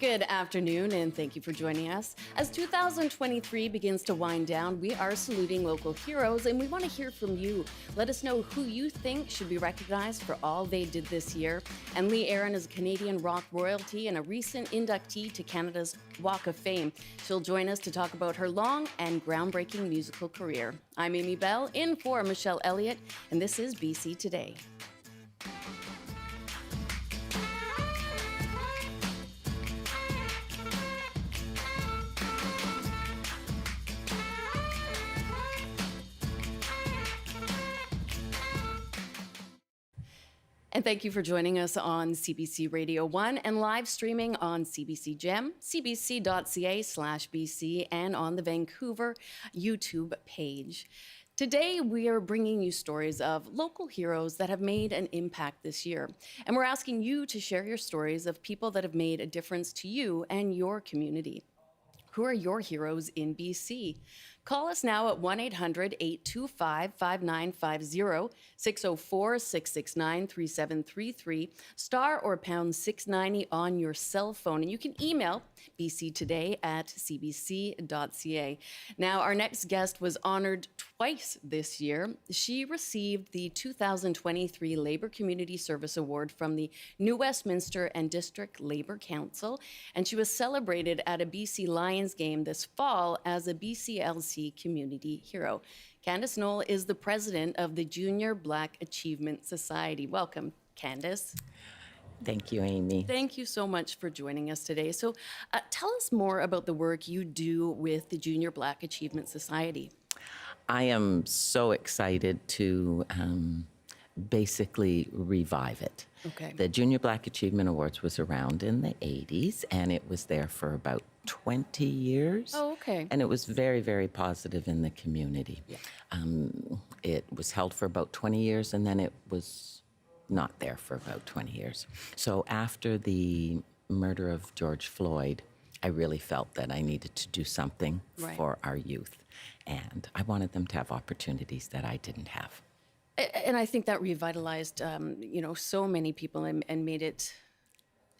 Good afternoon, and thank you for joining us. As 2023 begins to wind down, we are saluting local heroes, and we want to hear from you. Let us know who you think should be recognized for all they did this year. And Lee Aaron is a Canadian rock royalty and a recent inductee to Canada's Walk of Fame. She'll join us to talk about her long and groundbreaking musical career. I'm Amy Bell, in for Michelle Eliot, and this is BC Today. And thank you for joining us on CBC Radio 1 and live streaming on CBC Gem, cbc.ca/BC, and on the Vancouver YouTube page. Today, we are bringing you stories of local heroes that have made an impact this year. And we're asking you to share your stories of people that have made a difference to you and your community. Who are your heroes in BC? Call us now at 1-800-825-5950, 604-669-3733, star or pound 690 on your cell phone. And you can email bctoday@cbc.ca. Now, our next guest was honored twice this year. She received the 2023 Labour Community Service Award from the New Westminster and District Labour Council, and she was celebrated at a BC Lions game this fall as a BCLC Community Hero. Candace Knoll is the president of the Junior Black Achievement Society. Welcome, Candace. Thank you, Amy. Thank you so much for joining us today. So tell us more about the work you do with the Junior Black Achievement Society. I am so excited to basically revive it. Okay. The Junior Black Achievement Awards was around in the 80s, and it was there for about 20 years. Oh, okay. And it was very, very positive in the community. Yeah. It was held for about 20 years, and then it was not there for about 20 years. So after the murder of George Floyd, I really felt that I needed to do something for our youth. And I wanted them to have opportunities that I didn't have. And I think that revitalized, so many people and made it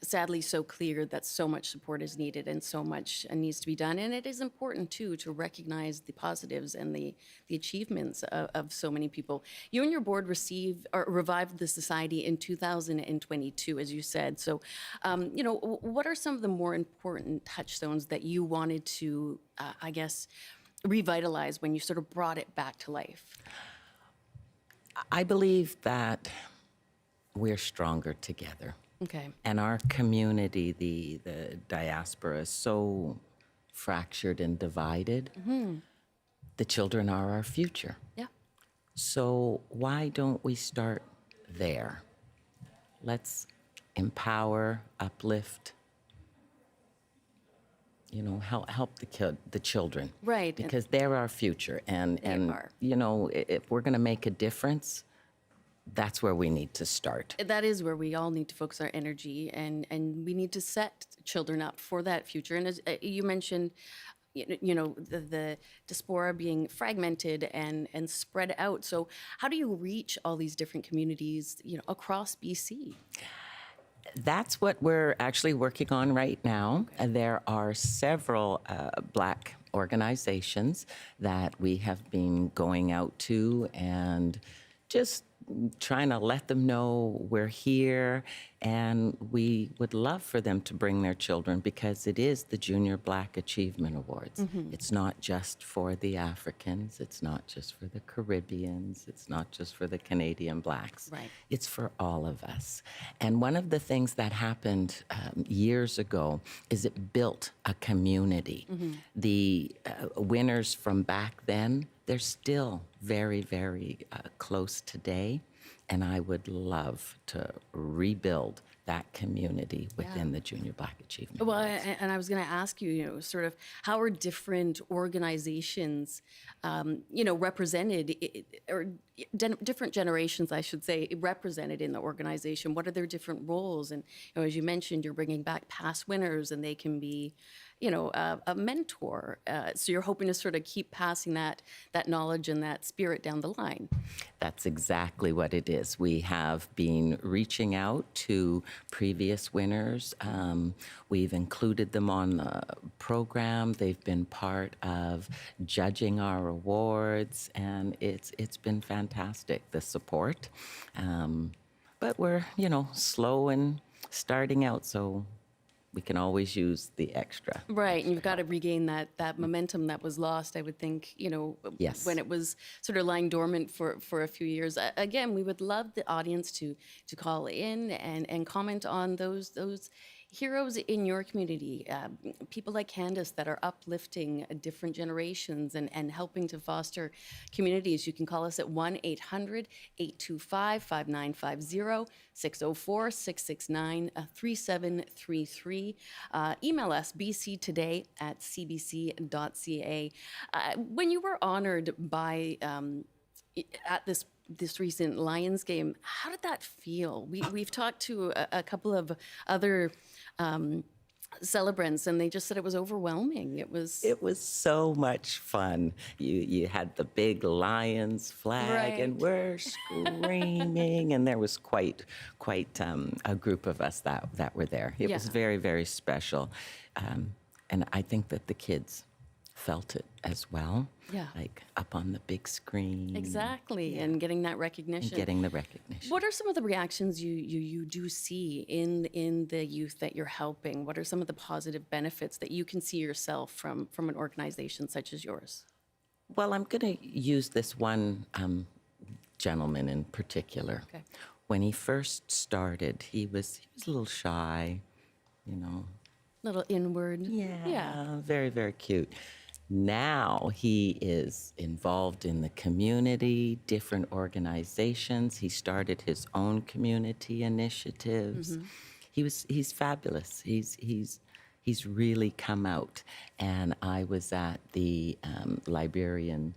sadly so clear that so much support is needed and so much needs to be done. And it is important, too, to recognize the positives and the achievements of so many people. You and your board revived the society in 2022, as you said. So, what are some of the more important touchstones that you wanted to, revitalize when you sort of brought it back to life? I believe that we're stronger together. Okay. And our community, the diaspora, is so fractured and divided. Mm-hmm. The children are our future. Yeah. So why don't we start there? Let's empower, uplift, help the children. Right. Because they're our future. And are. If we're going to make a difference, that's where we need to start. That is where we all need to focus our energy, and we need to set children up for that future. And as you mentioned, the diaspora being fragmented and spread out. So how do you reach all these different communities, across BC? That's what we're actually working on right now. Okay. There are several Black organizations that we have been going out to and just trying to let them know we're here, and we would love for them to bring their children because it is the Junior Black Achievement Awards. Mm-hmm. It's not just for the Africans, it's not just for the Caribbeans, it's not just for the Canadian Blacks. Right. It's for all of us. And one of the things that happened years ago is it built a community. Mm-hmm. The winners from back then, they're still very, very close today, and I would love to rebuild that community within the Junior Black Achievement Well, Awards. and I was going to ask you, sort of how are different organizations, represented, or different generations, I should say, represented in the organization? What are their different roles? And as you mentioned, you're bringing back past winners, and they can be a mentor. So you're hoping to sort of keep passing that knowledge and that spirit down the line. That's exactly what it is. We have been reaching out to previous winners. We've included them on the program. They've been part of judging our awards, and it's been fantastic, the support. But we're, slow and starting out, so we can always use the extra. Right, and you've got to regain that momentum that was lost, I would think, Yes. when it was sort of lying dormant for a few years. Again, we would love the audience to call in and comment on those heroes in your community, people like Candace that are uplifting different generations and helping to foster communities. You can call us at 1-800-825-5950, 604-669-3733. Email us, bctoday@cbc.ca. When you were honored by at this recent Lions game, how did that feel? We've talked to a couple of other celebrants, and they just said it was overwhelming. It was so much fun. You had the big Lions flag, and we're screaming, and there was quite a group of us that were there. It was very, very special, and I think that the kids felt it as well. Yeah. Like up on the big screen. Exactly, and getting that recognition. Getting the recognition. What are some of the reactions you do see in the youth that you're helping? What are some of the positive benefits that you can see yourself from an organization such as yours? Well, I'm going to use this one gentleman in particular. Okay. When he first started, he was a little shy, Little inward. Yeah, very, very cute. Now he is involved in the community, different organizations. He started his own community initiatives. He's fabulous. He's really come out. And I was at the Liberian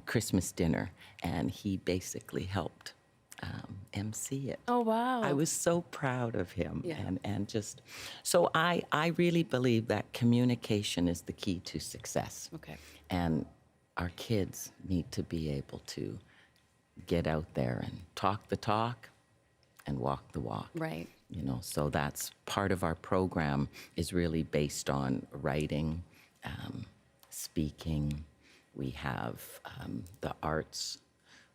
Christmas dinner, and he basically helped MC it. Oh, wow. I was so proud of him. Yeah. And just, so I really believe that communication is the key to success. Okay. And our kids need to be able to get out there and talk the talk and walk the walk. Right. So that's part of our program is really based on writing, speaking. We have the arts.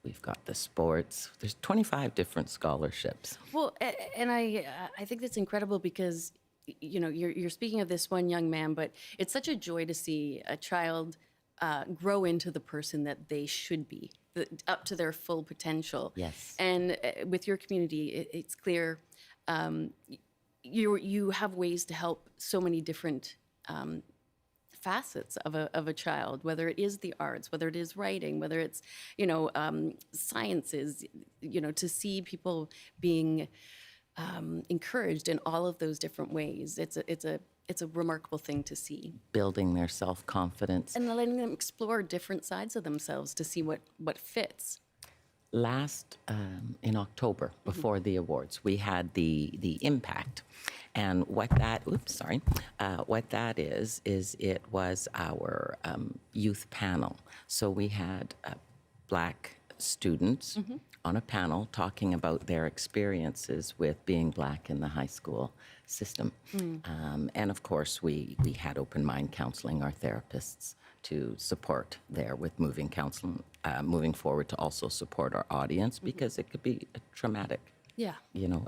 We've got the sports. There's 25 different scholarships. Well, and I think that's incredible because, you're speaking of this one young man, but it's such a joy to see a child grow into the person that they should be, up to their full potential. Yes. And with your community, it's clear you have ways to help so many different facets of a child, whether it is the arts, whether it is writing, whether it's sciences, to see people being encouraged in all of those different ways. It's a remarkable thing to see. Building their self-confidence. And letting them explore different sides of themselves to see what fits. Last in October, before the awards, we had the impact, and what that is it was our youth panel. So we had Black students on a panel talking about their experiences with being Black in the high school system, and of course we had open mind counseling, our therapists, to support there with moving forward to also support our audience because it could be a traumatic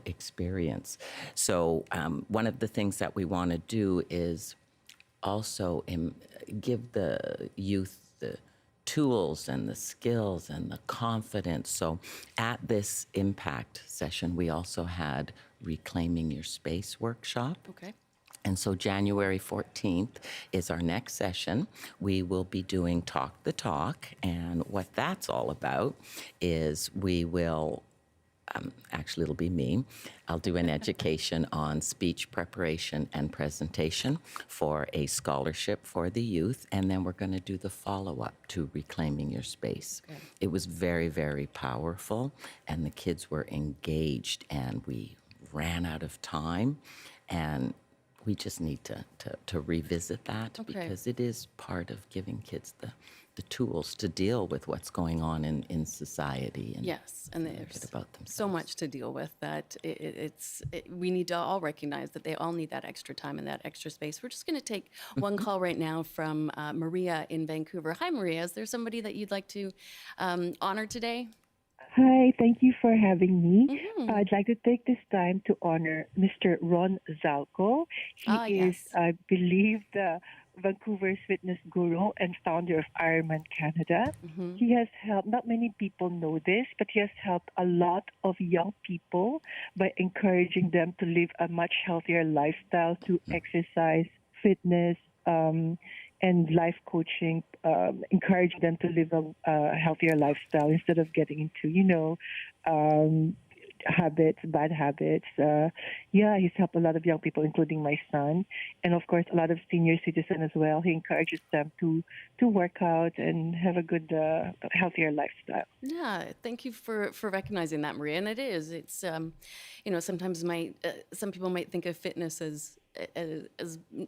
experience. So one of the things that we want to do is also give the youth the tools and the skills and the confidence. So at this impact session, we also had Reclaiming Your Space workshop. Okay. And so January 14th is our next session. We will be doing Talk the Talk. And what that's all about is we will, actually it'll be me, I'll do an education on speech preparation and presentation for a scholarship for the youth. And then we're going to do the follow-up to Reclaiming Your Space. Okay. It was very, very powerful. And the kids were engaged. And we ran out of time. And we just need to revisit that Okay. because it is part of giving kids the tools to deal with what's going on in society and Yes, and feel good there's about so themselves. much to deal with that we need to all recognize that they all need that extra time and that extra space. We're just going to take one call right now from Maria in Vancouver. Hi, Maria. Is there somebody that you'd like to honor today? Hi, thank you for having me. Mm-hmm. I'd like to take this time to honor Mr. Ron Zalco. He Ah, is, yes. I believe, the Vancouver's fitness guru and founder of Ironman Canada. Mm-hmm. He has helped, not many people know this, but he has helped a lot of young people by encouraging them to live a much healthier lifestyle through exercise, fitness, and life coaching, encouraging them to live a healthier lifestyle instead of getting into, bad habits. He's helped a lot of young people, including my son, and of course a lot of senior citizens as well. He encourages them to work out and have a good, healthier lifestyle. Yeah, thank you for recognizing that, Maria. And it's sometimes some people might think of fitness as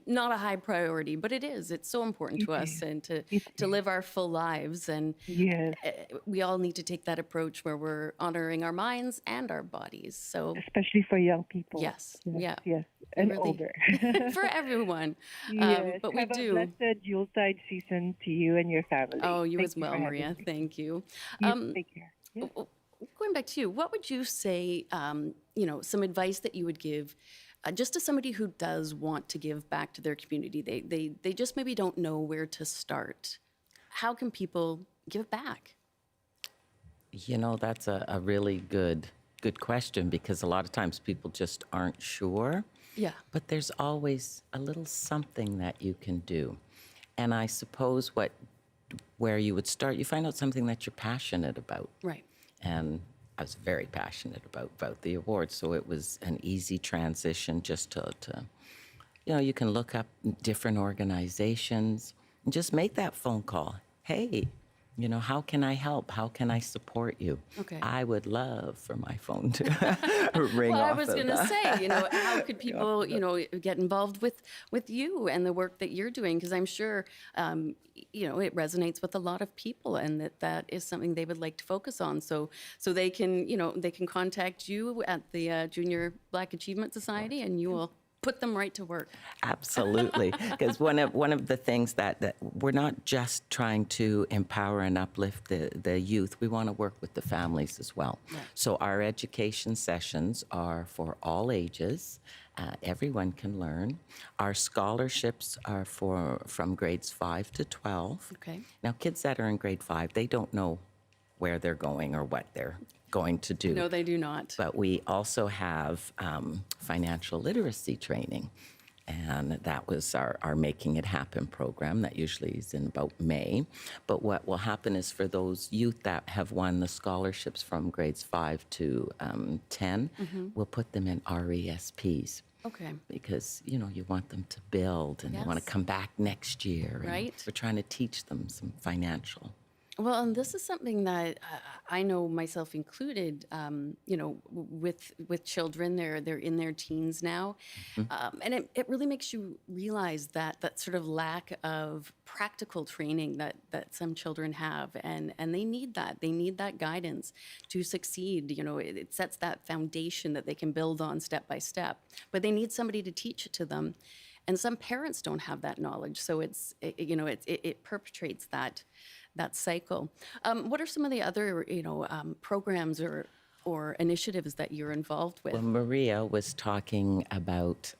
not a high priority, but it is. It's so important It to us is. and to It to is. live our full lives. And Yes, we all need to take that approach where we're honoring our minds and our bodies. So especially for young people. yes, Yes, yeah, yes, we and really older. for everyone. Yes. But we Have a do. blessed Yuletide season to you and your Oh, family. you Thank as you for well, having Maria. me. Thank you. You take care. Yes. Going back to you, what would you say, some advice that you would give just to somebody who does want to give back to their community? They just maybe don't know where to start. How can people give back? That's a really good question because a lot of times people just aren't sure. Yeah. But there's always a little something that you can do. And I suppose where you would start, you find out something that you're passionate about. Right. And I was very passionate about the awards, so it was an easy transition just to you can look up different organizations and just make that phone call. Hey, how can I help? How can I support you? Okay. I would love for my phone to ring Well, I off was of going to that. say, how could people, get involved with you and the work that you're doing? Because I'm sure, it resonates with a lot of people, and that is something they would like to focus on. So they can, they can contact you at the Junior Black Achievement Society, and you will put them right to work. Absolutely, because one of the things that we're not just trying to empower and uplift the youth. We want to work with the families as well. Right. So our education sessions are for all ages. Everyone can learn. Our scholarships are from grades 5 to 12. Okay. Now, kids that are in grade 5, they don't know where they're going or what they're going to do. No, they do not. But we also have financial literacy training. And that was our Making It Happen program that usually is in about May. But what will happen is for those youth that have won the scholarships from grades 5 to 10, we'll put them in RESPs. Okay. Because, you want them to build and they want to Yes. come back next year. And Right. we're trying to teach them some financial. Well, and this is something that I know myself included. With children, they're in their teens now, and it really makes you realize that sort of lack of practical training that some children have, and they need that. They need that guidance to succeed. It sets that foundation that they can build on step by step, but they need somebody to teach it to them. And some parents don't have that knowledge, so it perpetrates that cycle. What are some of the other programs or initiatives that you're involved with? Well, Maria was talking about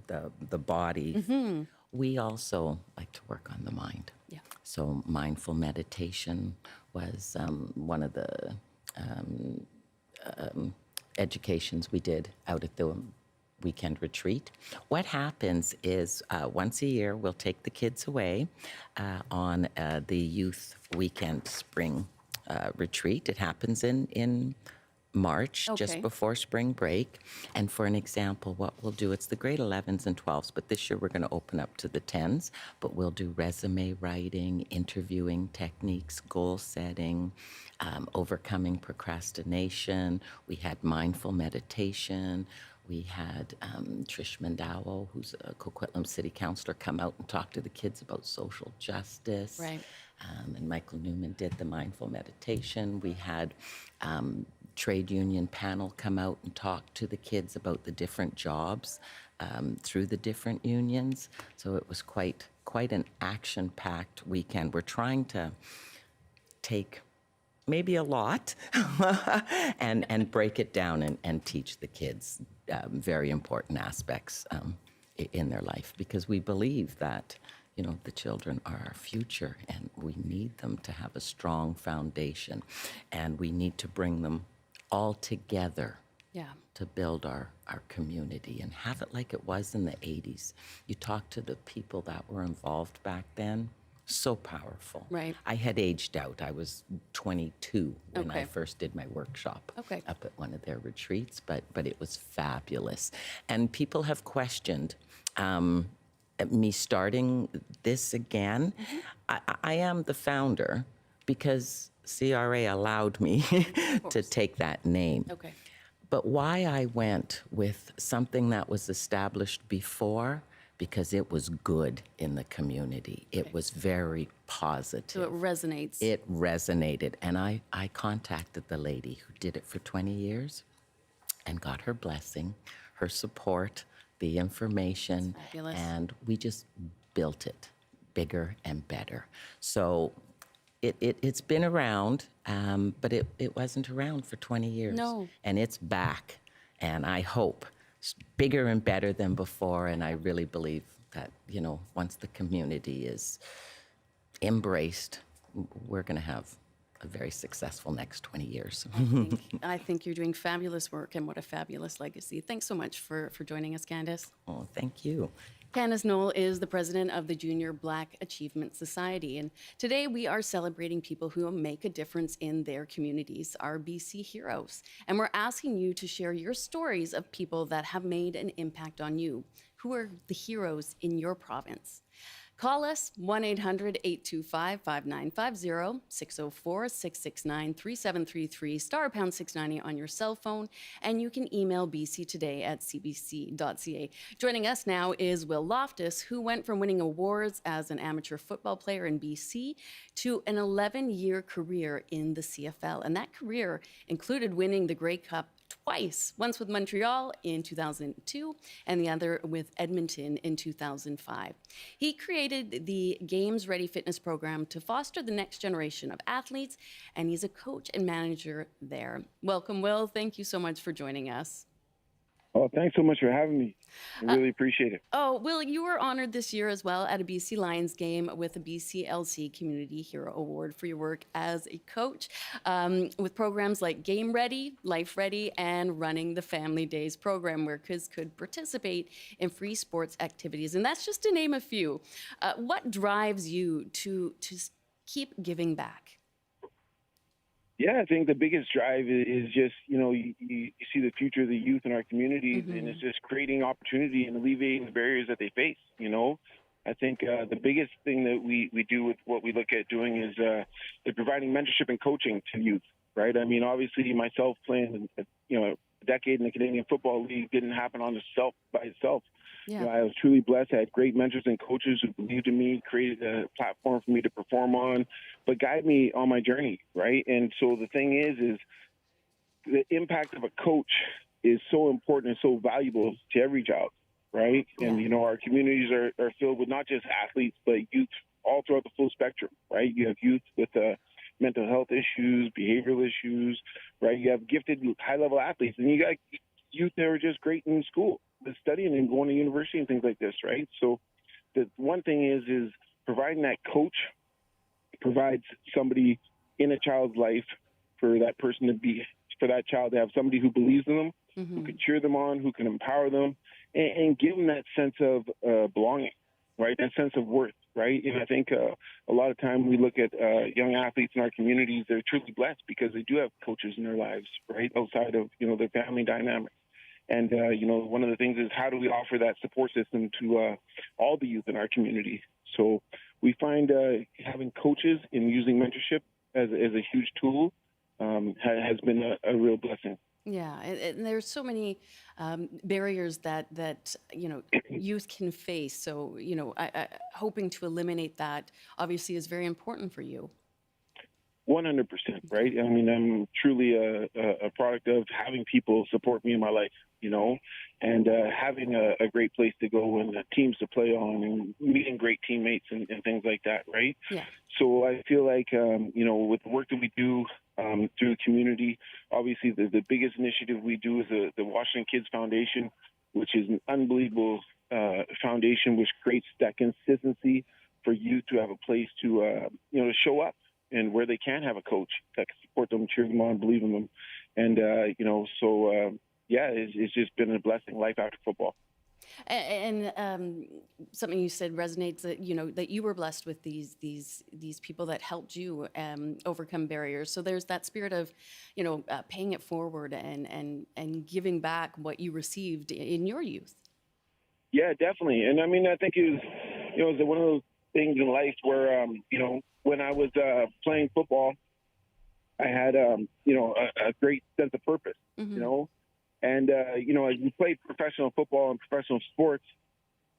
the body. We also like to work on the mind. Yeah. So mindful meditation was one of the educations we did out at the weekend retreat. What happens is once a year we'll take the kids away on the youth weekend spring retreat. It happens in March, just Okay. before spring break. And for an example, what we'll do, it's the grade 11s and 12s, but this year we're going to open up to the 10s, but we'll do resume writing, interviewing techniques, goal setting, overcoming procrastination. We had mindful meditation. We had Trish Mandawo, who's a Coquitlam City Councillor, come out and talk to the kids about social justice. Right. And Michael Newman did the mindful meditation. We had trade union panel come out and talk to the kids about the different jobs through the different unions. So it was quite an action-packed weekend. We're trying to take maybe a lot and break it down and teach the kids very important aspects in their life, because we believe that, you know, the children are our future and we need them to have a strong foundation, and we need to bring them all together Yeah. to build our community and have it like it was in the 80s. You talk to the people that were involved back then, so powerful. Right. I had aged out. I was 22 when I Okay. first did my workshop Okay. up at one of their retreats, but it was fabulous. And people have questioned me starting this again. I am the founder because CRA allowed me to take that name. Okay. But why I went with something that was established before, because it was good in the community. It was very positive. So it resonates. It resonated. And I contacted the lady who did it for 20 years and got her blessing, her support, the information. That's fabulous. And we just built it bigger and better. So it's been around, but it wasn't around for 20 years. No. And it's back. And I hope it's bigger and better than before. And I really believe that, you know, once the community is embraced, we're going to have a very successful next 20 years. I think you're doing fabulous work, and what a fabulous legacy. Thanks so much for joining us, Candace. Oh, thank you. Candace Knoll is the president of the Junior Black Achievement Society, and today we are celebrating people who make a difference in their communities, our BC heroes. And we're asking you to share your stories of people that have made an impact on you. Who are the heroes in your province? Call us 1-800-825-5950, 604-669-3733, star pound 690 on your cell phone, and you can email bctoday@cbc.ca. Joining us now is Will Loftus, who went from winning awards as an amateur football player in BC to an 11-year career in the CFL. And that career included winning the Grey Cup twice, once with Montreal in 2002 and the other with Edmonton in 2005. He created the Games Ready Fitness program to foster the next generation of athletes, and he's a coach and manager there. Welcome, Will. Thank you so much for joining us. Oh, thanks so much for having me. I really appreciate it. Oh, Will, you were honored this year as well at a BC Lions game with a BCLC Community Hero Award for your work as a coach with programs like Game Ready, Life Ready, and running the Family Days program where kids could participate in free sports activities. And that's just to name a few. What drives you to keep giving back? Yeah, I think the biggest drive is just, you see the future of the youth in our communities, and it's just creating opportunity and alleviating the barriers that they face, I think the biggest thing that we do with what we look at doing is providing mentorship and coaching to youth, right? I mean, obviously myself playing, a decade in the Canadian Football League didn't happen by itself. Yeah. I was truly blessed. I had great mentors and coaches who believed in me, created a platform for me to perform on, but guide me on my journey, right? And so the thing is the impact of a coach is so important and so valuable to every child, right? Yeah. And, our communities are filled with not just athletes, but youth all throughout the full spectrum, right? You have youth with mental health issues, behavioral issues, right? You have gifted high-level athletes, and you got youth that are just great in school, studying and going to university and things like this, right? So the one thing is providing that coach provides somebody in a child's life for that child to have somebody who believes in them, who can cheer them on, who can empower them, and give them that sense of belonging, right? That sense of worth, right? And I think a lot of time we look at young athletes in our communities, they're truly blessed because they do have coaches in their lives, right? Outside of, their family dynamic. And, one of the things is how do we offer that support system to all the youth in our community? So we find having coaches and using mentorship as a huge tool has been a real blessing. Yeah, and there's so many barriers that youth can face. So hoping to eliminate that obviously is very important for you. 100%, right? I mean, I'm truly a product of having people support me in my life, and having a great place to go and teams to play on and meeting great teammates and things like that, right? Yeah. So I feel like, with the work that we do through the community, obviously the biggest initiative we do is the Washington Kids Foundation, which is an unbelievable foundation which creates that consistency for youth to have a place to show up and where they can have a coach that can support them, cheer them on, believe in them. And, it's just been a blessing, life after football. And something you said resonates that that you were blessed with these people that helped you overcome barriers. So there's that spirit of paying it forward and giving back what you received in your youth. Yeah, definitely. And I mean, I think it was one of those things in life where when I was playing football, I had a great sense of purpose. And, as you play professional football and professional sports,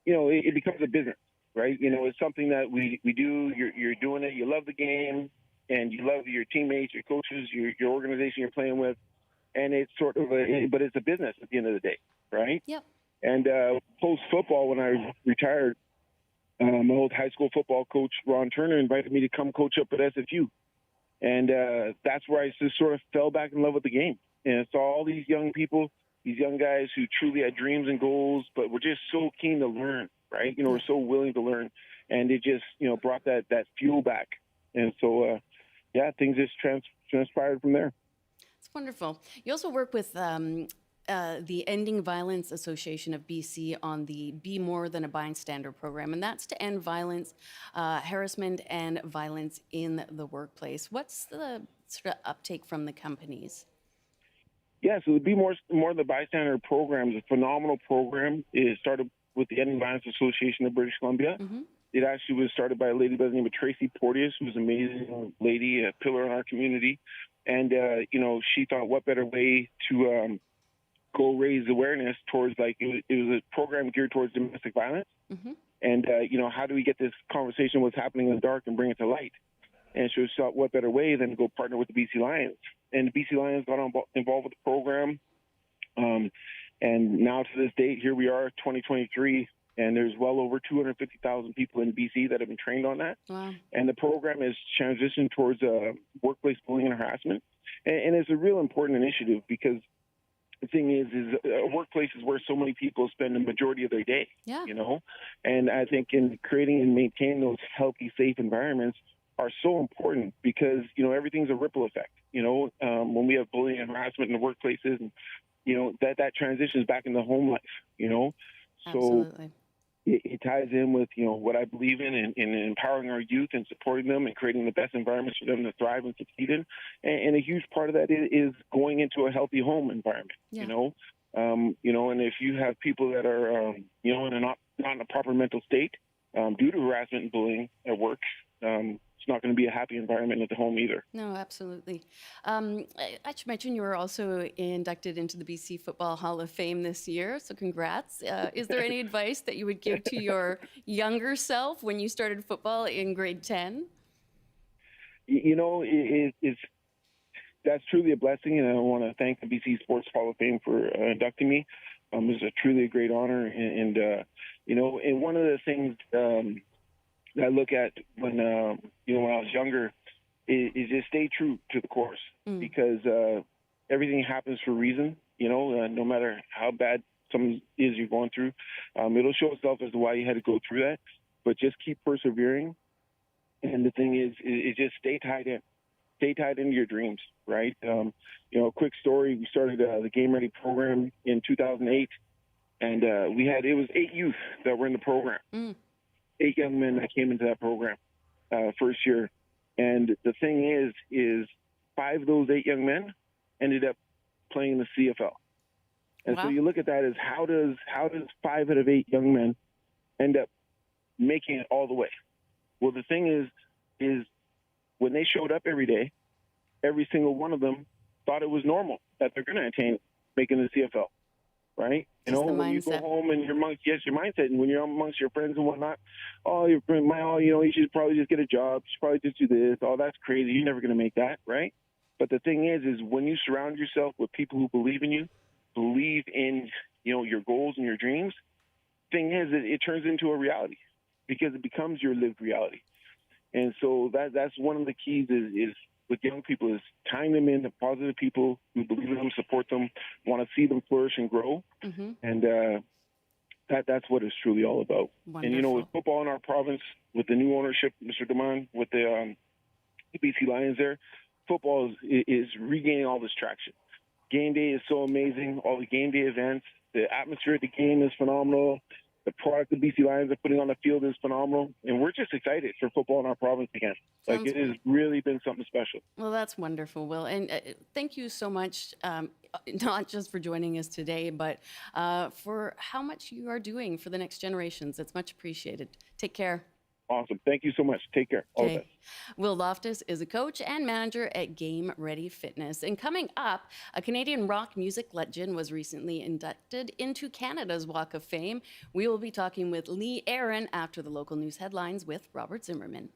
it becomes a business, right? It's something that we do. You're doing it. You love the game and you love your teammates, your coaches, your organization you're playing with. And it's sort of but it's a business at the end of the day, right? Yep. And post-football, when I retired, my old high school football coach, Ron Turner, invited me to come coach up at SFU. And that's where I just sort of fell back in love with the game. And I saw all these young people, these young guys who truly had dreams and goals, but were just so keen to learn, right? Were so willing to learn. And it just, brought that fuel back. And so, things just transpired from there. It's wonderful. You also work with the Ending Violence Association of BC on the Be More Than a Bystander program, and that's to end violence, harassment, and violence in the workplace. What's the sort of uptake from the companies? Yeah, so the Be More Than a Bystander program is a phenomenal program. It started with the Ending Violence Association of British Columbia. Mm-hmm. It actually was started by a lady by the name of Tracy Porteous, who's an amazing lady, a pillar in our community. And, she thought, what better way to go raise awareness towards, it was a program geared towards domestic violence. Mm-hmm. And, how do we get this conversation, what's happening in the dark, and bring it to light? And so she thought, what better way than to go partner with the BC Lions? And the BC Lions got involved with the program. And now to this date, here we are, 2023, and there's well over 250,000 people in BC that have been trained on that. Wow. And the program has transitioned towards workplace bullying and harassment. And it's a real important initiative because the thing is workplaces where so many people spend the majority of their day, And I think in creating and maintaining those healthy, safe environments are so important because, everything's a ripple effect. When we have bullying and harassment in the workplaces, and, that transitions back into home life, So Absolutely. It ties in with, what I believe in empowering our youth and supporting them and creating the best environments for them to thrive and succeed in. And a huge part of that is going into a healthy home environment, and if you have people that are, not in a proper mental state due to harassment and bullying at work, it's not going to be a happy environment at the home either. No, absolutely. I should mention you were also inducted into the BC Football Hall of Fame this year, so congrats. Is there any advice that you would give to your younger self when you started football in grade 10? That's truly a blessing, and I want to thank the BC Sports Hall of Fame for inducting me. It's truly a great honor, and one of the things that I look at when I was younger is just stay true to the course because everything happens for a reason. No matter how bad something is you're going through, it'll show itself as to why you had to go through that. But just keep persevering. And the thing is just stay tied in. Stay tied into your dreams, right? A quick story. We started the Game Ready program in 2008, and it was 8 youth that were in the program. 8 young men that came into that program first year. And the thing is 5 of those 8 young men ended up playing in the CFL. And So you look at that as how does 5 out of 8 young men end up making it all the way? Well, the thing is when they showed up every day, every single one of them thought it was normal that they're going to attain making the CFL, right? You Just know, the when you go mindset. home and your mindset, and when you're amongst your friends and whatnot, oh, you know, you should probably just get a job. You should probably just do this. Oh, that's crazy. You're never going to make that, right? But the thing is when you surround yourself with people who believe in you, believe in, you know, your goals and your dreams, thing is it turns into a reality because it becomes your lived reality. And so that's one of the keys is with young people is tying them into positive people who believe in them, support them, want to see them flourish and grow. Mm-hmm. And that's what it's truly all about. Wonderful. And, you know, with football in our province, with the new ownership, Mr. Deman, with the BC Lions there, football is regaining all this traction. Game day is so amazing. All the game day events, the atmosphere at the game is phenomenal. The product the BC Lions are putting on the field is phenomenal. And we're just excited for football in our province again. Like, it has really been something special. Well, that's wonderful, Will. And thank you so much, not just for joining us today, but for how much you are doing for the next generations. It's much appreciated. Take care. Awesome. Thank you so much. Take care. All the best. Will Loftus is a coach and manager at Game Ready Fitness. And coming up, a Canadian rock music legend was recently inducted into Canada's Walk of Fame. We will be talking with Lee Aaron after the local news headlines with Robert Zimmerman.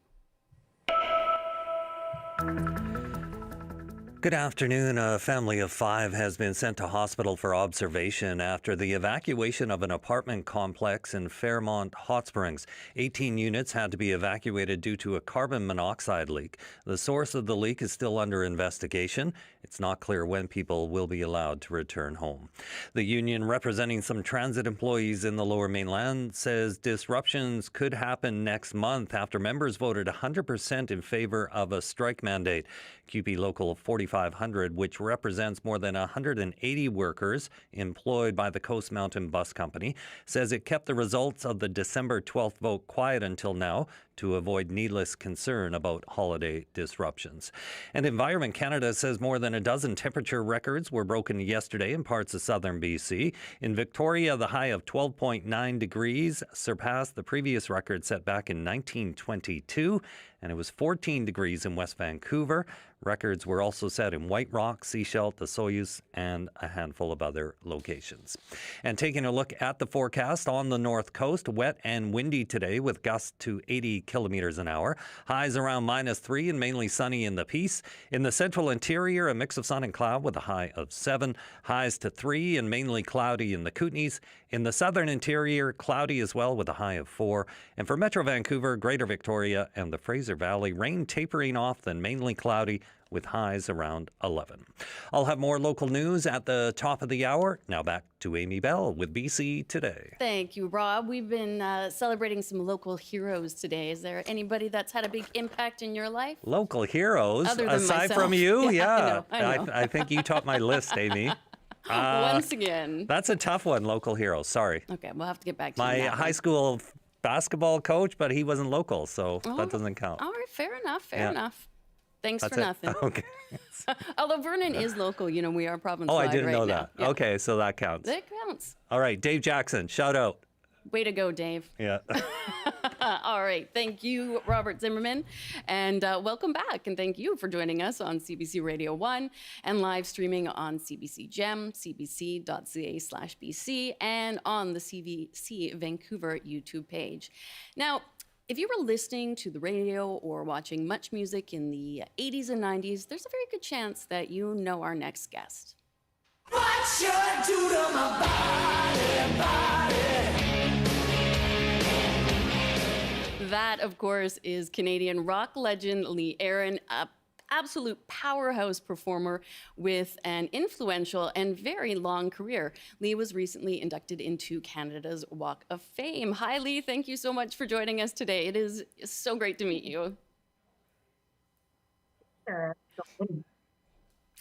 Good afternoon. A family of 5 has been sent to hospital for observation after the evacuation of an apartment complex in Fairmont Hot Springs. 18 units had to be evacuated due to a carbon monoxide leak. The source of the leak is still under investigation. It's not clear when people will be allowed to return home. The union representing some transit employees in the Lower Mainland says disruptions could happen next month after members voted 100% in favor of a strike mandate. QP Local 4500, which represents more than 180 workers employed by the Coast Mountain Bus Company, says it kept the results of the December 12th vote quiet until now to avoid needless concern about holiday disruptions. And Environment Canada says more than a dozen temperature records were broken yesterday in parts of southern BC. In Victoria, the high of 12.9 degrees surpassed the previous record set back in 1922, and it was 14 degrees in West Vancouver. Records were also set in White Rock, Sechelt, the Soyuz, and a handful of other locations. And taking a look at the forecast on the north coast, wet and windy today with gusts to 80 kilometers an hour. Highs around -3 and mainly sunny in the Peace. In the central interior, a mix of sun and cloud with a high of 7. Highs to 3 and mainly cloudy in the Kootenays. In the southern interior, cloudy as well with a high of 4. And for Metro Vancouver, Greater Victoria, and the Fraser Valley, rain tapering off, then mainly cloudy with highs around 11. I'll have more local news at the top of the hour. Now back to Amy Bell with BC Today. Thank you, Rob. We've been celebrating some local heroes today. Is there anybody that's had a big impact in your life? Local heroes? Other than aside myself. from you? Yeah, I know. I think you topped my list, Amy. Once again. That's a tough one, local heroes. Sorry. Okay, we'll have to get back to My you. high school basketball coach, but he wasn't local, so Oh, that doesn't count. All right, fair enough, fair Yeah. enough. Thanks That's for it. nothing. Okay. Although Vernon is local, you know, we are province Oh, wide I didn't right know now. that. Yeah. Okay, so that counts. That counts. All right, Dave Jackson, shout out. Way to go, Dave. Yeah. All right. Thank you, Robert Zimmerman. And welcome back. And thank you for joining us on CBC Radio 1 and live streaming on CBC Gem, cbc.ca/BC, and on the CBC Vancouver YouTube page. Now, if you were listening to the radio or watching much music in the 80s and 90s, there's a very good chance that you know our next guest. What should I do to my body? That, of course, is Canadian rock legend Lee Aaron, an absolute powerhouse performer with an influential and very long career. Lee was recently inducted into Canada's Walk of Fame. Hi, Lee. Thank you so much for joining us today. It is so great to meet you.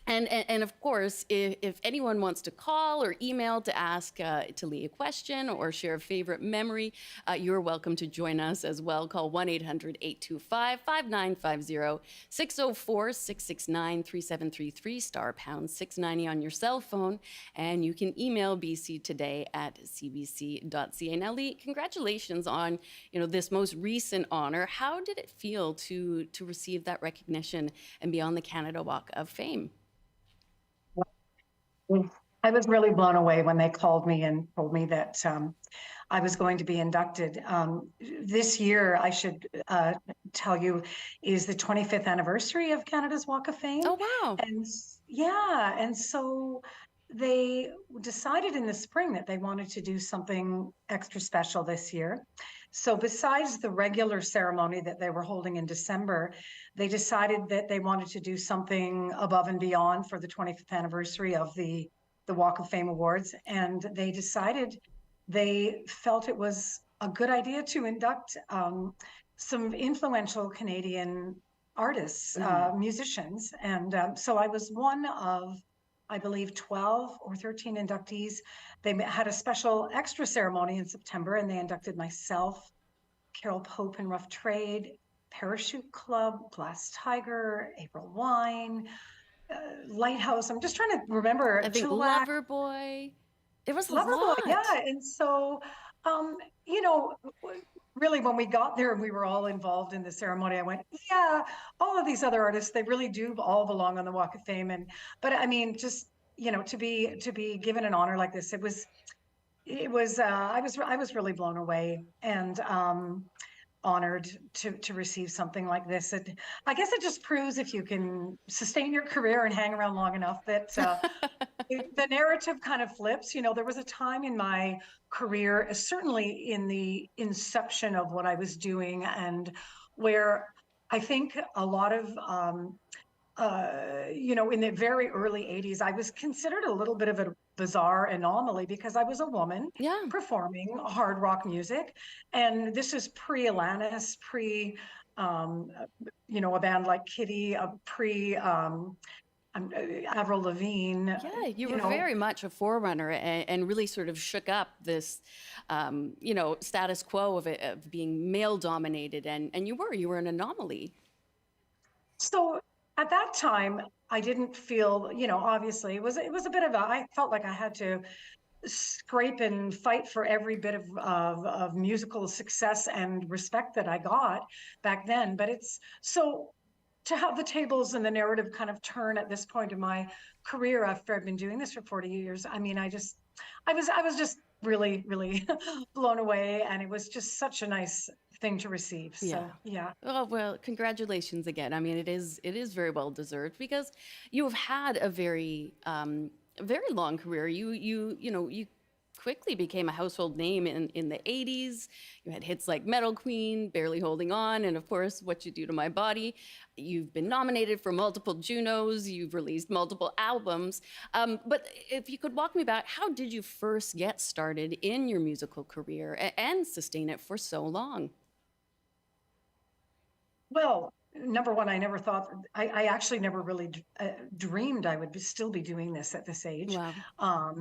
And of course, if anyone wants to call or email to ask to Lee a question or share a favorite memory, you're welcome to join us as well. Call 1-800-825-5950, 604-669-3733, *690 on your cell phone. And you can email bctoday@cbc.ca. Now, Lee, congratulations on this most recent honor. How did it feel to receive that recognition and be on the Canada Walk of Fame? I was really blown away when they called me and told me that I was going to be inducted. This year, I should tell you, is the 25th anniversary of Canada's Walk of Fame. Oh, wow. And yeah, and so they decided in the spring that they wanted to do something extra special this year. So besides the regular ceremony that they were holding in December, they decided that they wanted to do something above and beyond for the 25th anniversary of the Walk of Fame Awards. And they felt it was a good idea to induct some influential Canadian artists, musicians. And so I was one of, I believe, 12 or 13 inductees. They had a special extra ceremony in September, and they inducted myself, Carol Pope and Rough Trade, Parachute Club, Glass Tiger, April Wine, Lighthouse. I'm just trying to remember. I think Chilliwack, Loverboy. It was a Loverboy, lot. yeah. And so, you know, really when we got there and we were all involved in the ceremony, I went, yeah, all of these other artists, they really do all belong on the Walk of Fame. But I mean, just, you know, to be given an honor like this, I was really blown away and honored to receive something like this. I guess it just proves if you can sustain your career and hang around long enough that the narrative kind of flips. You know, there was a time in my career, certainly in the inception of what I was doing, and where I think a lot of you know, in the very early 80s, I was considered a little bit of a bizarre anomaly because I was a woman performing hard rock music. And this is pre-Alanis, you know, a band like Kitty, Avril Lavigne. Yeah, you were very much a forerunner and really sort of shook up this, you know, status quo of being male dominated. And you were an anomaly. So at that time, I didn't feel, you know, obviously it was a bit of I felt like I had to scrape and fight for every bit of musical success and respect that I got back then. But it's so to have the tables and the narrative kind of turn at this point in my career after I've been doing this for 40 years. I mean, I was just really, really blown away, and it was just such a nice thing to receive. So yeah. Oh, well, congratulations again. I mean, it is very well deserved because you have had a very very long career. You know, you quickly became a household name in the 80s. You had hits like Metal Queen, Barely Holding On, and of course, What You Do to My Body. You've been nominated for multiple Junos. You've released multiple albums. But if you could walk me back, how did you first get started in your musical career and sustain it for so long? Well, number one, I never thought, I actually never really dreamed I would still be doing this at this age. Wow.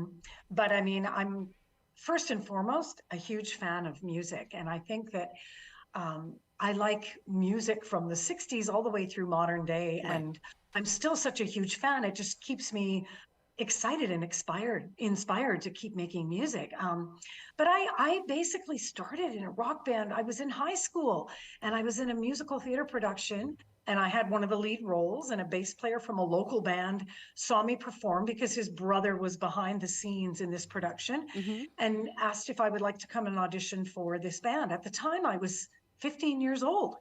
But I mean, I'm first and foremost a huge fan of music. And I think that I like music from the 60s all the way through modern day. Right. And I'm still such a huge fan. It just keeps me excited and inspired to keep making music. But I basically started in a rock band. I was in high school and I was in a musical theater production, and I had one of the lead roles, and a bass player from a local band saw me perform because his brother was behind the scenes in this production and asked if I would like to come and audition for this band. At the time, I was 15 years old.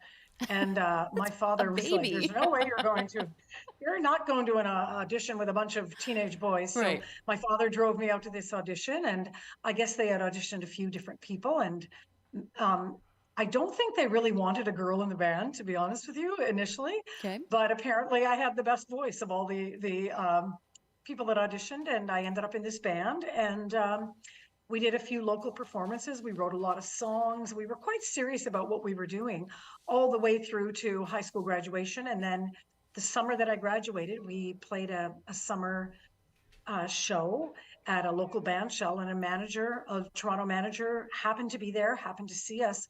And my father was like, there's no way you're not going to an audition with a bunch of teenage boys. So right. My father drove me out to this audition, and I guess they had auditioned a few different people. And I don't think they really wanted a girl in the band, to be honest with you, initially. Okay. But apparently I had the best voice of all the people that auditioned, and I ended up in this band. And we did a few local performances. We wrote a lot of songs. We were quite serious about what we were doing all the way through to high school graduation. And then the summer that I graduated, we played a summer show at a local band shell, and a Toronto manager happened to be there, happened to see us,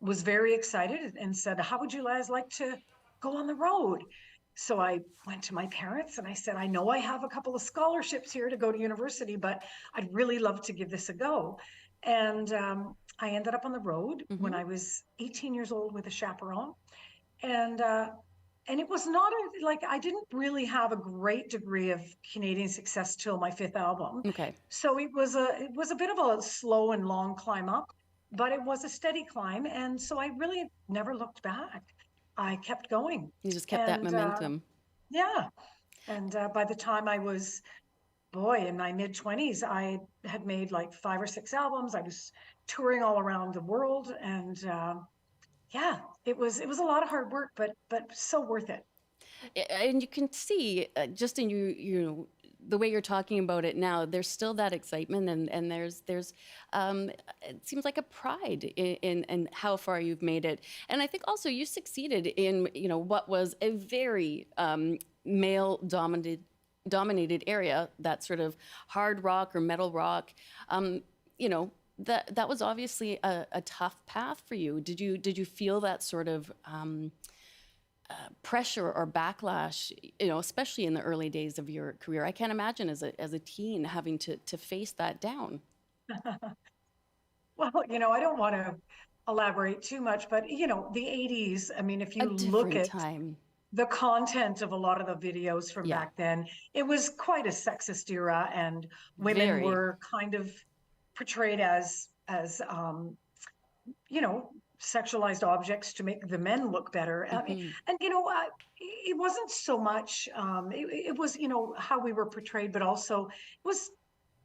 was very excited and said, how would you guys like to go on the road? So I went to my parents and I said, I know I have a couple of scholarships here to go to university, but I'd really love to give this a go. And I ended up on the road when I was 18 years old with a chaperone. And and it was not like I didn't really have a great degree of Canadian success till my fifth album. Okay. So it was a bit of a slow and long climb up, but it was a steady climb, and so I really never looked back. I kept going, You just kept that and momentum. yeah, and by the time I was, boy, in my mid-20s, I had made like 5 or 6 albums. I was touring all around the world, and yeah, it was a lot of hard work, but so worth it. And you can see just in you the way you're talking about it now, there's still that excitement, and there's it seems like a pride in how far you've made it. And I think also you succeeded in what was a very male dominated area, that sort of hard rock or metal rock. That was obviously a tough path for you. Did you feel that sort of pressure or backlash, especially in the early days of your career? I can't imagine as a teen having to face that down. Well, I don't want to elaborate too much, but the 80s, I mean, if A you look different at time. the content of a lot of the videos from Yeah. back then, it was quite a sexist era, and women Very. were kind of portrayed as sexualized objects to make the men look better. I mean, and it wasn't so much it was how we were portrayed, but also it was,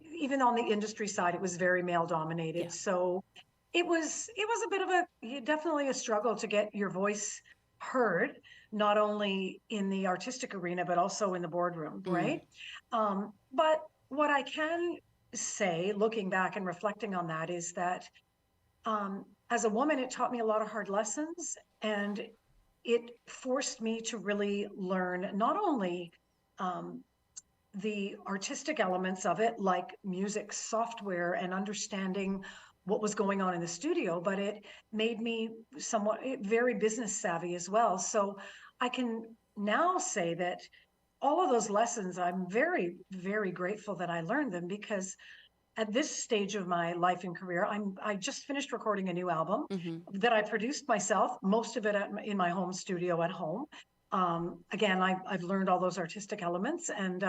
even on the industry side, it was very male dominated. Yeah. So it was a bit of definitely a struggle to get your voice heard, not only in the artistic arena but also in the boardroom, right? But what I can say, looking back and reflecting on that, is that as a woman, it taught me a lot of hard lessons, and it forced me to really learn not only the artistic elements of it, like music software and understanding what was going on in the studio, but it made me somewhat very business savvy as well. So I can now say that all of those lessons, I'm very, very grateful that I learned them, because at this stage of my life and career, I just finished recording a new album that I produced myself, most of it in my home studio at home. Again, I've learned all those artistic elements, and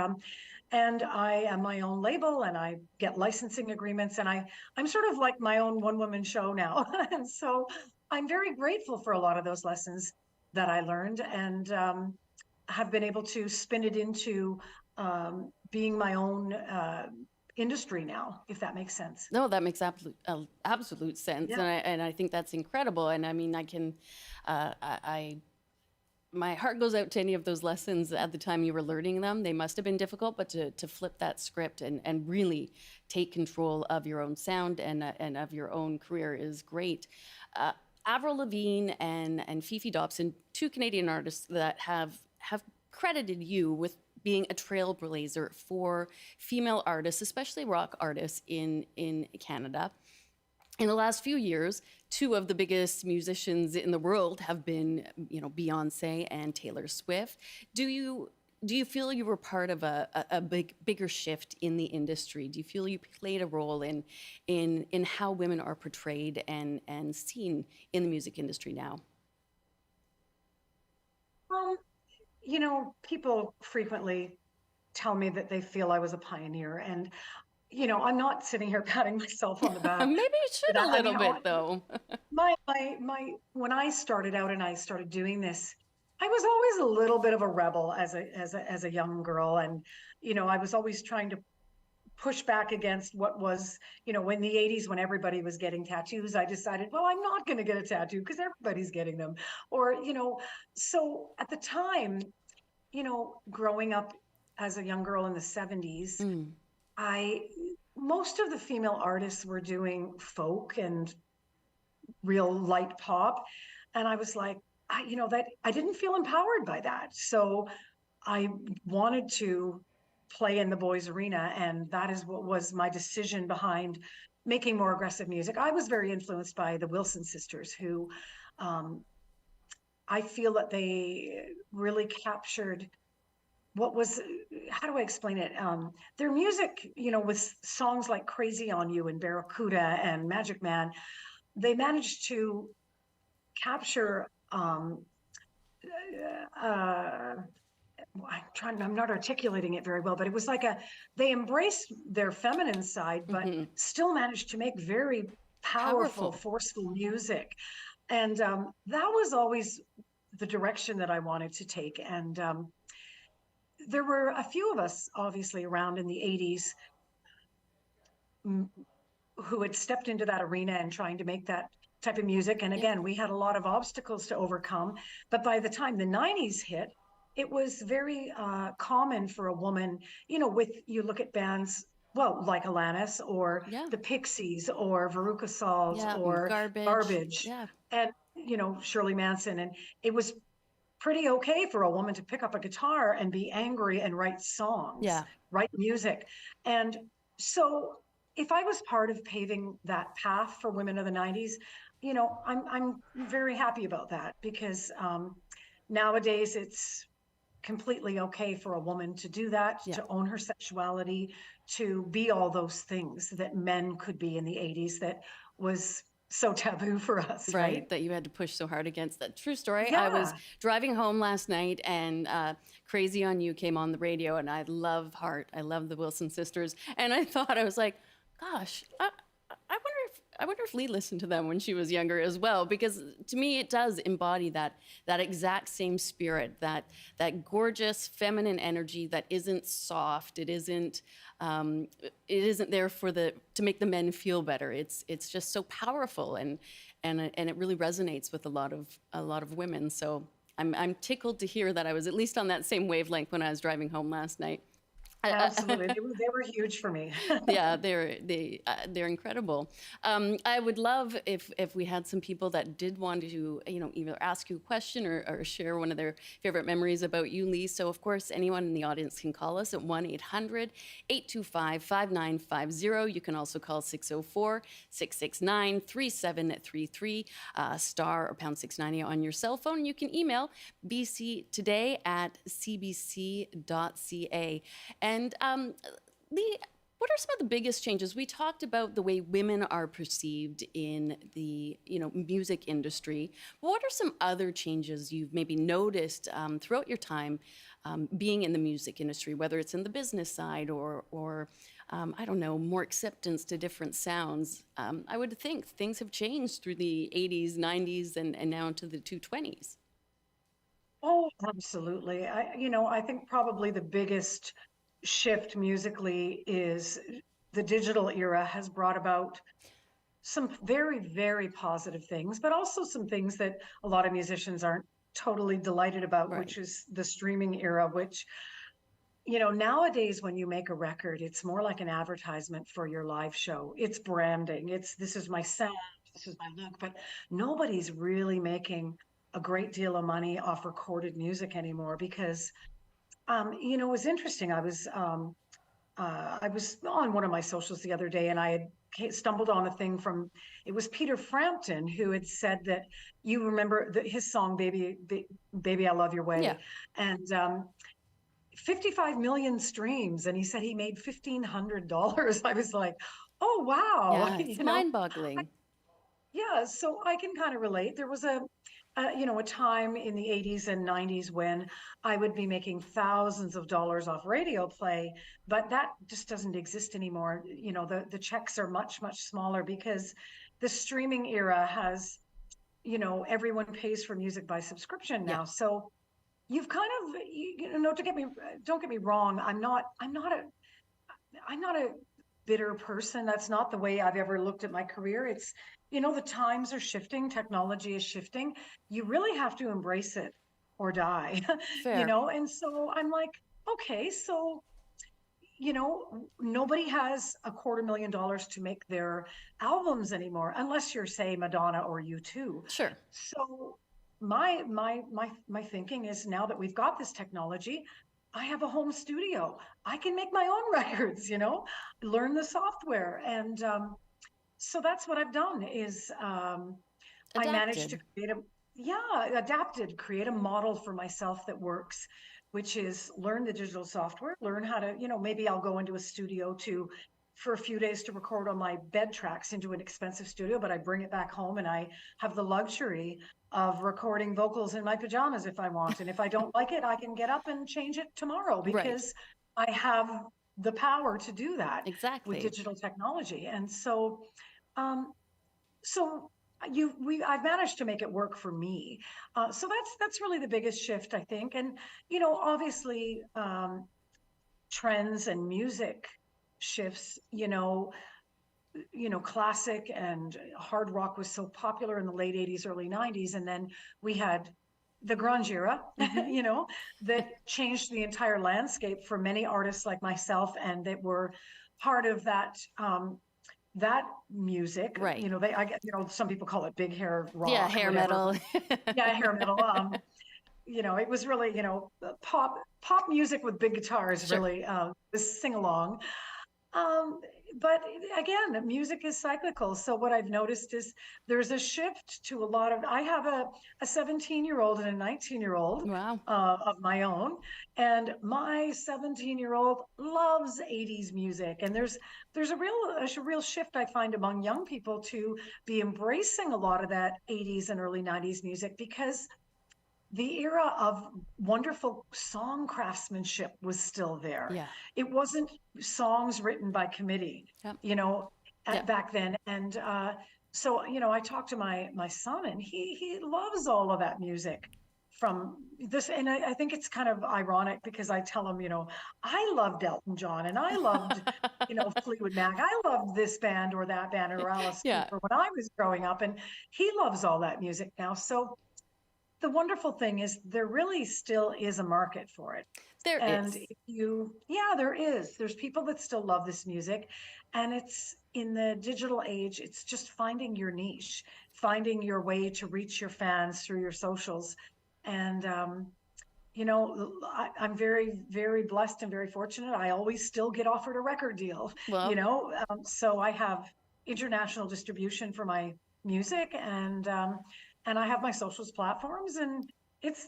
I am my own label, and I get licensing agreements, and I'm sort of like my own one-woman show now. And so I'm very grateful for a lot of those lessons that I learned, and have been able to spin it into being my own industry now, if that makes sense. No, that makes absolute sense, Yeah. and I think that's incredible. And I mean, my heart goes out to any of those lessons at the time you were learning them. They must have been difficult, but to flip that script and really take control of your own sound and of your own career is great. Avril Lavigne and Fifi Dobson, two Canadian artists that have credited you with being a trailblazer for female artists, especially rock artists in Canada. In the last few years, two of the biggest musicians in the world have been, Beyonce and Taylor Swift. Do you feel you were part of a bigger shift in the industry? Do you feel you played a role in how women are portrayed and seen in the music industry now? People frequently tell me that they feel I was a pioneer, and I'm not sitting here patting myself on the back. Maybe you should a little bit, though. my when I started out and I started doing this, I was always a little bit of a rebel as a young girl, and I was always trying to push back against what was, in the 80s, when everybody was getting tattoos. I decided, well, I'm not going to get a tattoo because everybody's getting them. Or so at the time, growing up as a young girl in the 70s, most of the female artists were doing folk and real light pop, and I was like, that I didn't feel empowered by that. So I wanted to play in the boys' arena, and that is what was my decision behind making more aggressive music. I was very influenced by the Wilson sisters, who I feel that they really captured what was, how do I explain it? Their music, with songs like Crazy on You and Barracuda and Magic Man, they managed to capture I'm not articulating it very well, but it was like they embraced their feminine side, but still managed to make very powerful, Powerful. forceful music. And that was always the direction that I wanted to take. And there were a few of us, obviously, around in the 80s who had stepped into that arena and trying to make that type of music. And again, we had a lot of obstacles to overcome. But by the time the 90s hit, it was very common for a woman, you look at bands, well, like Alanis or Yeah. the Pixies or Veruca Salt Yeah. or Garbage. Garbage, Yeah. and, Shirley Manson. And it was pretty okay for a woman to pick up a guitar and be angry and write songs, Yeah. write music. And so if I was part of paving that path for women of the 90s, I'm very happy about that, because nowadays it's completely okay for a woman to do that, Yeah. to own her sexuality, to be all those things that men could be in the 80s that was so taboo for us, right? That you had to push so hard against that. True story. I was Yeah. driving home last night and Crazy on You came on the radio, and I love Heart. I love the Wilson sisters. And I thought, I was like, gosh, I wonder if Lee listened to them when she was younger as well, because to me it does embody that exact same spirit, that gorgeous feminine energy that isn't soft. It isn't there to make the men feel better. It's just so powerful, and it really resonates with a lot of women. So I'm tickled to hear that I was at least on that same wavelength when I was driving home last night. Absolutely. They were huge for me. Yeah, they're incredible. I would love if we had some people that did want to, either ask you a question or share one of their favorite memories about you, Lee. So of course, anyone in the audience can call us at 1-800-825-5950. You can also call 604-669-3733, star or pound 690 on your cell phone. You can email bctoday@cbc.ca. And Lee, what are some of the biggest changes? We talked about the way women are perceived in the music industry. What are some other changes you've maybe noticed throughout your time being in the music industry, whether it's in the business side or I don't know, more acceptance to different sounds? I would think things have changed through the 80s, 90s, and now into the 2020s. Oh, absolutely. I think probably the biggest shift musically is the digital era has brought about some very, very positive things, but also some things that a lot of musicians aren't totally delighted about, Right. which is the streaming era, which, nowadays when you make a record, it's more like an advertisement for your live show. It's branding. This is my sound, this is my look, but nobody's really making a great deal of money off recorded music anymore, because it was interesting. I was on one of my socials the other day, and I had stumbled on a thing it was Peter Frampton who had said that, you remember his song, Baby, I Love Your Way. Yeah. And 55 million streams. And he said he made $1,500. I was like, oh, wow. Yeah, it's mind-boggling. Yeah, so I can kind of relate. There was a time in the 80s and 90s when I would be making thousands of dollars off radio play, but that just doesn't exist anymore. The checks are much, much smaller, because the streaming era has, everyone pays for music by subscription now. Yeah. So you've kind of, don't get me wrong. I'm not a bitter person. That's not the way I've ever looked at my career. It's, the times are shifting, technology is shifting. You really have to embrace it or die. Fair. And so I'm like, okay, so, nobody has $250,000 to make their albums anymore, unless you're, say, Madonna or U2. Sure. So my thinking is, now that we've got this technology, I have a home studio. I can make my own records, learn the software. And so that's what I've done is I managed to create a model for myself that works, which is learn the digital software, learn how to, maybe I'll go into a studio to for a few days to record on my bed tracks into an expensive studio, but I bring it back home and I have the luxury of recording vocals in my pajamas if I want. And if I don't like it, I can get up and change it tomorrow Right. because I have the power to do that with Exactly. digital technology. And so, so I've managed to make it work for me. So that's really the biggest shift, I think. And, you know, obviously, trends and music shifts, classic and hard rock was so popular in the late 80s, early 90s. And then we had the grunge era, that changed the entire landscape for many artists like myself, and that were part of that music. Right. Some people call it big hair rock. Yeah, hair whatever. metal. Yeah, hair metal. It was really, pop music with big guitars, Sure. really, this sing along. But again, music is cyclical. So what I've noticed is there's a shift to a lot of, I have a 17-year-old and a 19-year-old Wow. of my own. And my 17-year-old loves 80s music. And there's a real shift I find among young people to be embracing a lot of that 80s and early 90s music, because the era of wonderful song craftsmanship was still there. Yeah. It wasn't songs written by committee, Yep. Yep. Back then. And so, I talked to my son, and he loves all of that music from this. And I think it's kind of ironic because I tell him, I loved Elton John and I loved, Fleetwood Mac. I loved this band or that band or Alice Yeah. Cooper when I was growing up, and he loves all that music now. So the wonderful thing is there really still is a market for it. There And is. there is. There's people that still love this music. And it's in the digital age, it's just finding your niche, finding your way to reach your fans through your socials. And, I'm very, very blessed and very fortunate. I always still get offered a record deal, Well, so I have international distribution for my music, and I have my socials platforms, and it's,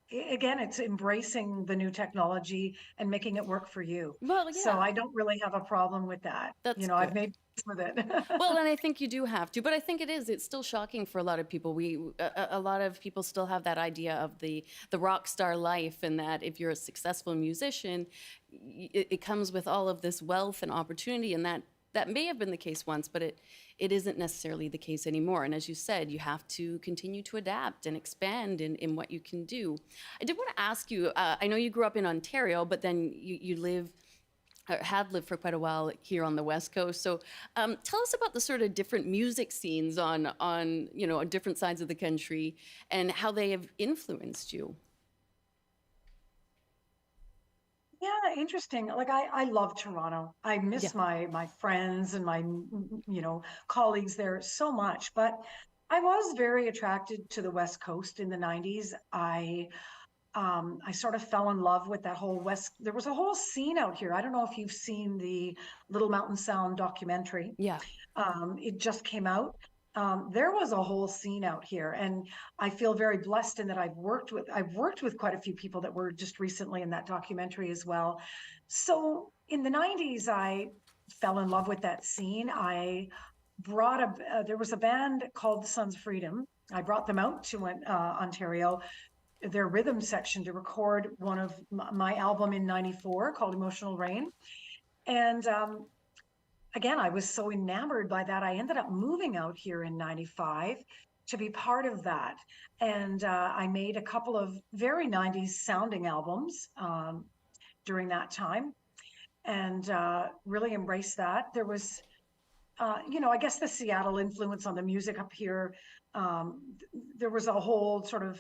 again, it's embracing the new technology and making it work for you. well, So yeah. I don't really have a problem with that. That's I've good. made peace with it. Well, and I think you do have to, but I think it's still shocking for a lot of people. A lot of people still have that idea of the rock star life, and that if you're a successful musician, it comes with all of this wealth and opportunity, and that may have been the case once, but it isn't necessarily the case anymore. And as you said, you have to continue to adapt and expand in what you can do. I did want to ask you, I know you grew up in Ontario, but then you had lived for quite a while here on the West Coast. So tell us about the sort of different music scenes on different sides of the country and how they have influenced you. Yeah, interesting. Like I love Toronto. I miss Yeah. my friends and my colleagues there so much. But I was very attracted to the West Coast in the 90s. I sort of fell in love with that whole West. There was a whole scene out here. I don't know if you've seen the Little Mountain Sound documentary. Yeah. It just came out. There was a whole scene out here, and I feel very blessed in that I've worked with quite a few people that were just recently in that documentary as well. So in the 90s, I fell in love with that scene. I brought there was a band called the Sons of Freedom. I brought them out to Ontario, their rhythm section, to record one of my album in '94 called Emotional Rain. And again, I was so enamored by that. I ended up moving out here in '95 to be part of that. And I made a couple of very 90s sounding albums during that time, and really embraced that. There was, I guess the Seattle influence on the music up here. There was a whole sort of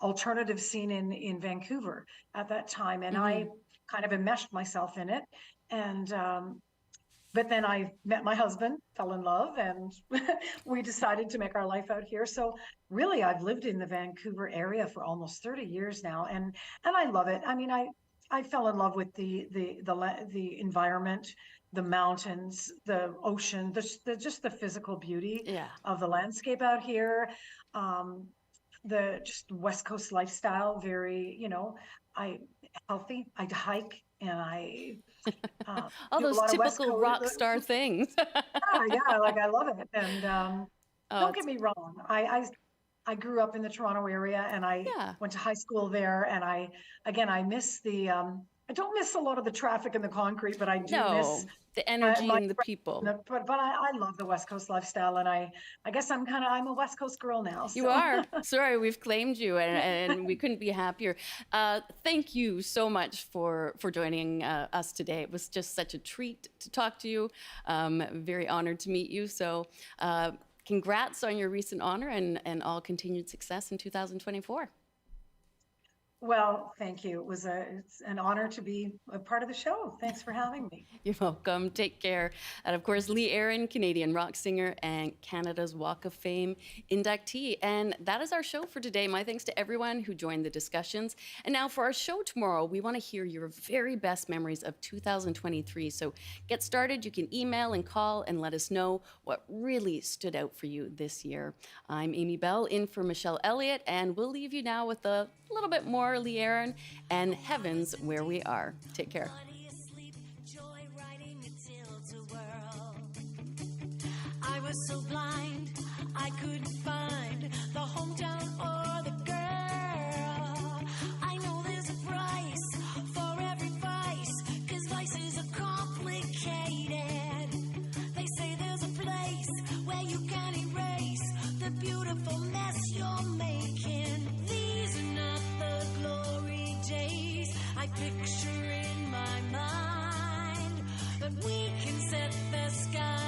alternative scene in Vancouver at that time. And I kind of enmeshed myself in it. And but then I met my husband, fell in love, and we decided to make our life out here. So really, I've lived in the Vancouver area for almost 30 years now, and I love it. I mean, I fell in love with the environment, the mountains, the ocean, just the physical beauty of the landscape out here. The just West Coast lifestyle, very, healthy. I hike and I All do a those lot of West typical Coast. rock star things. Yeah, like I love it. And Oh, don't get me wrong, I grew up in the Toronto area, and I yeah. went to high school there. And I miss the I don't miss a lot of the traffic and the concrete, but I do miss No, the energy my and the people. but I love the West Coast lifestyle, and I guess I'm a West Coast girl now. You So. are. Sorry, we've claimed you, and we couldn't be happier. Thank you so much for joining us today. It was just such a treat to talk to you. Very honored to meet you. So congrats on your recent honor and all continued success in 2024. Well, thank you. It's an honor to be a part of the show. Thanks for having me. You're welcome. Take care. And of course, Lee Aaron, Canadian rock singer and Canada's Walk of Fame inductee. And that is our show for today. My thanks to everyone who joined the discussions. And now for our show tomorrow, we want to hear your very best memories of 2023. So get started. You can email and call and let us know what really stood out for you this year. I'm Amy Bell in for Michelle Eliot, and we'll leave you now with a little bit more Lee Aaron and Heaven's Where We Are. Take care. I was so blind, I couldn't find the hometown or the girl. I know there's a price for every vice, 'cause vices are complicated. They say there's a place where you can erase the beautiful mess you're making. These are not the glory days I picture in my mind, but we can set the sky